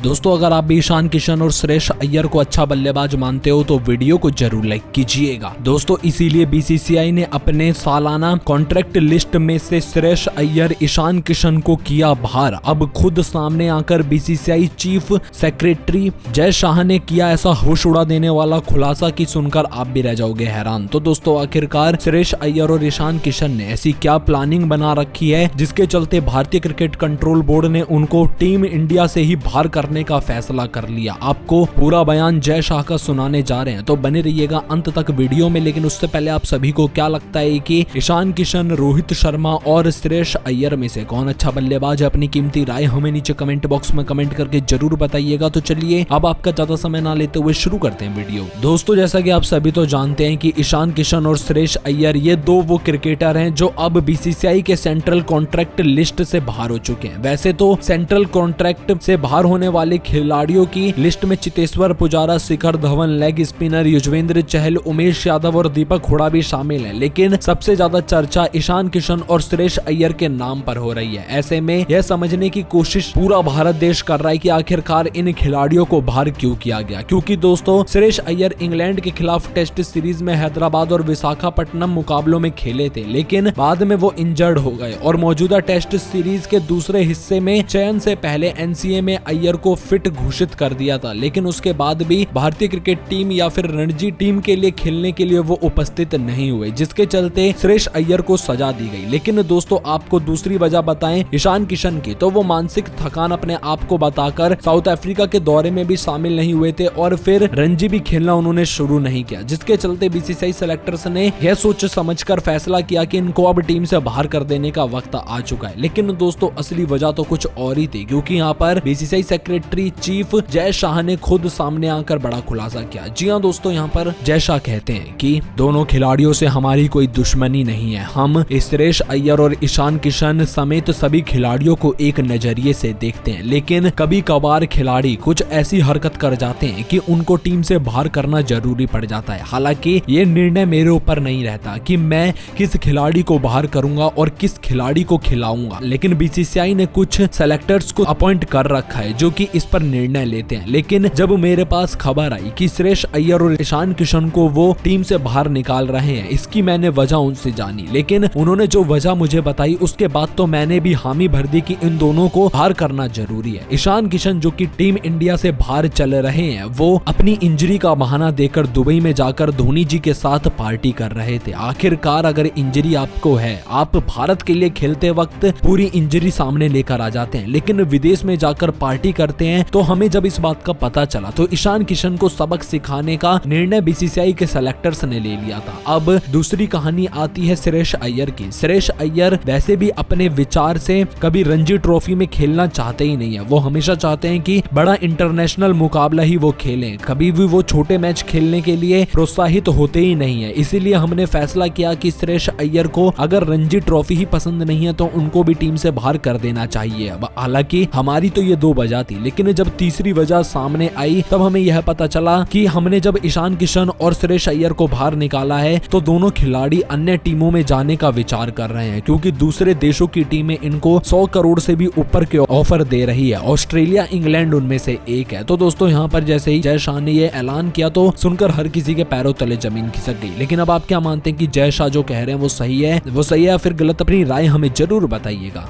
दोस्तों अगर आप भी ईशान किशन और श्रेयस अय्यर को अच्छा बल्लेबाज मानते हो तो वीडियो को जरूर लाइक कीजिएगा। दोस्तों इसीलिए बीसीसीआई ने अपने सालाना कॉन्ट्रैक्ट लिस्ट में से श्रेयस अय्यर, ईशान किशन को किया बाहर। अब खुद सामने आकर BCCI chief secretary Jay Shah ने किया ऐसा होश उड़ा देने वाला खुलासा कि सुनकर आप भी रह जाओगे हैरान। तो दोस्तों आखिरकार श्रेयस अय्यर और ईशान किशन ने ऐसी क्या प्लानिंग बना रखी है जिसके चलते भारतीय क्रिकेट कंट्रोल बोर्ड ने उनको टीम इंडिया से ही बाहर करने का फैसला कर लिया। आपको पूरा बयान जय शाह का सुनाने जा रहे हैं, तो बने रहिएगा अंत तक वीडियो में। लेकिन उससे पहले आप सभी को क्या लगता है कि ईशान किशन, रोहित शर्मा और श्रेयस अय्यर में से कौन अच्छा बल्लेबाज है? अपनी कीमती राय हमें नीचे कमेंट बॉक्स में कमेंट करके जरूर बताइएगा। तो चलिए अब आपका ज्यादा समय ना लेते हुए शुरू करते हैं वीडियो। दोस्तों जैसा कि आप सभी तो जानते हैं कि ईशान किशन और श्रेयस अय्यर ये दो वो क्रिकेटर हैं जो अब बीसीसीआई के सेंट्रल कॉन्ट्रैक्ट लिस्ट से बाहर हो चुके हैं। वैसे तो सेंट्रल कॉन्ट्रैक्ट से बाहर होने वाले खिलाड़ियों की लिस्ट में चेतेश्वर पुजारा, शिखर धवन, लेग स्पिनर युजवेंद्र चहल, उमेश यादव और दीपक हुडा भी शामिल हैं। लेकिन सबसे ज्यादा चर्चा ईशान किशन और श्रेयस अय्यर के नाम पर हो रही है। ऐसे में यह समझने की कोशिश पूरा भारत देश कर रहा है कि आखिरकार इन खिलाड़ियों को बाहर क्यों किया गया। क्योंकि दोस्तों श्रेयस अय्यर इंग्लैंड के खिलाफ टेस्ट सीरीज में हैदराबाद और विशाखापट्टनम मुकाबलों में खेले थे, लेकिन बाद में वो इंजर्ड हो गए और मौजूदा टेस्ट सीरीज के दूसरे हिस्से में चयन से पहले एनसीए में अय्यर को फिट घोषित कर दिया था। लेकिन उसके बाद भी भारतीय क्रिकेट टीम या फिर रणजी टीम के लिए खेलने के लिए वो उपस्थित नहीं हुए, जिसके चलते श्रेयस अय्यर को सजा दी गई। लेकिन दोस्तों आपको दूसरी वजह बताएं ईशान किशन की, तो वो मानसिक थकान अपने आप को बताकर साउथ अफ्रीका के दौरे में भी शामिल नहीं हुए थे और फिर रणजी भी खेलना उन्होंने शुरू नहीं किया, जिसके चलते बीसीसीआई सेलेक्टर्स ने यह सोच समझकर फैसला किया कि इनको अब टीम से बाहर कर देने का वक्त आ चुका है। लेकिन दोस्तों असली वजह तो कुछ और ही थी, क्योंकि यहाँ पर BCCI secretary chief Jay Shah ने खुद सामने आकर बड़ा खुलासा किया। जी हाँ दोस्तों, यहाँ पर जय शाह कहते हैं कि दोनों खिलाड़ियों से हमारी कोई दुश्मनी नहीं है। हम श्रेयस अय्यर और ईशान किशन समेत सभी खिलाड़ियों को एक नजरिए से देखते हैं, लेकिन कभी कभार खिलाड़ी कुछ ऐसी हरकत कर जाते हैं कि उनको टीम से बाहर करना जरूरी पड़ जाता है। हालांकि ये निर्णय मेरे ऊपर नहीं रहता कि मैं किस खिलाड़ी को बाहर करूंगा और किस खिलाड़ी को खिलाऊंगा, लेकिन बीसीसीआई ने कुछ सेलेक्टर्स को अपॉइंट कर रखा है जो कि इस पर निर्णय लेते हैं। लेकिन जब मेरे पास खबर आई कि श्रेयस अय्यर और ईशान किशन को वो टीम से बाहर निकाल रहे हैं, इसकी मैंने वजह उनसे जानी। लेकिन उन्होंने जो वजह मुझे बताई उसके बाद तो मैंने भी हामी भर दी कि इन दोनों को बाहर करना जरूरी है। ईशान किशन जो कि टीम इंडिया से बाहर चल रहे हैं, वो अपनी इंजरी का बहाना देकर दुबई में जाकर धोनी जी के साथ पार्टी कर रहे थे। आखिरकार अगर इंजरी आपको है, आप भारत के लिए खेलते वक्त पूरी इंजरी सामने लेकर आ जाते हैं, लेकिन विदेश में जाकर पार्टी करते हैं। तो हमें जब इस बात का पता चला तो ईशान किशन को सबक सिखाने का निर्णय बीसीसीआई के सेलेक्टर्स ने ले लिया था। अब दूसरी कहानी आती है श्रेयस अय्यर की। श्रेयस अय्यर वैसे भी अपने विचार से कभी रणजी ट्रॉफी में खेलना चाहते ही नहीं है। वो हमेशा चाहते हैं कि बड़ा इंटरनेशनल मुकाबला ही वो खेलें, कभी भी वो छोटे मैच खेलने के लिए प्रोत्साहित होते ही नहीं है। इसीलिए हमने फैसला किया कि श्रेयस अय्यर को अगर रणजी ट्रॉफी ही पसंद नहीं है तो उनको भी टीम से बाहर कर देना चाहिए। हालांकि हमारी तो ये दो वजह थी, लेकिन जब तीसरी वजह सामने आई तब हमें यह पता चला कि हमने जब ईशान किशन और श्रेयस अय्यर को बाहर निकाला है तो दोनों खिलाड़ी अन्य टीमों में जाने का विचार कर रहे हैं, क्योंकि दूसरे देशों की टीमें इनको 100 करोड़ से भी ऊपर के ऑफर दे रही है। ऑस्ट्रेलिया, इंग्लैंड उनमें से एक है। तो दोस्तों यहाँ पर जैसे ही जय शाह ने ये ऐलान किया तो सुनकर हर किसी के पैरों तले जमीन खिसक गई। लेकिन अब आप क्या मानते हैं कि जय शाह जो कह रहे हैं वो सही है या फिर गलत? अपनी राय हमें जरूर बताइएगा।